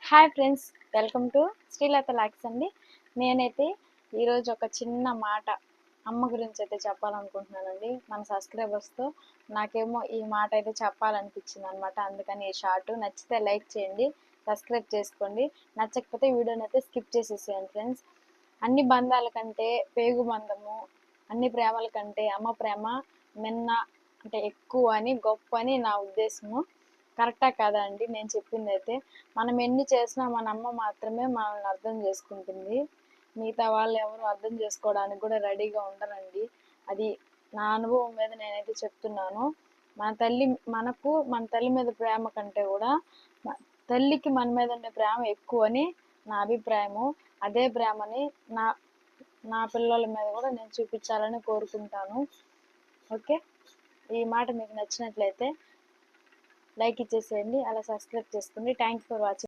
Hi friends, welcome to Srilatha lakhs అండి. నేనైతే ఈరోజు ఒక చిన్న మాట అమ్మ గురించి అయితే చెప్పాలనుకుంటున్నానండి. మన సబ్స్క్రైబర్స్తో నాకేమో ఈ మాట అయితే చెప్పాలనిపించింది అనమాట. అందుకని ఈ షార్ట్ నచ్చితే లైక్ చేయండి, సబ్స్క్రైబ్ చేసుకోండి. నచ్చకపోతే వీడియోని అయితే స్కిప్ చేసేసేయండి ఫ్రెండ్స్. అన్ని బంధాల కంటే పేగు బంధము, అన్ని ప్రేమల కంటే అమ్మ ప్రేమ మిన్న అంటే ఎక్కువ అని గొప్ప అని నా ఉద్దేశము. కరెక్టా కాదా అండి నేను చెప్పింది అయితే? మనం ఎన్ని చేసినా మన అమ్మ మాత్రమే మనల్ని అర్థం చేసుకుంటుంది. మిగతా వాళ్ళు ఎవరు అర్థం చేసుకోవడానికి కూడా రెడీగా ఉండరండి. అది నా అనుభవం మీద నేనైతే చెప్తున్నాను. మన తల్లి మీద ప్రేమ కంటే కూడా తల్లికి మన మీద ఉండే ప్రేమ ఎక్కువ అని నా అభిప్రాయము. అదే ప్రేమని నా నా పిల్లల మీద కూడా నేను చూపించాలని కోరుకుంటాను. ఓకే, ఈ మాట మీకు నచ్చినట్లయితే లైక్ ఇచ్చేసేయండి, అలా సబ్స్క్రైబ్ చేసుకోండి. Thank you for watching.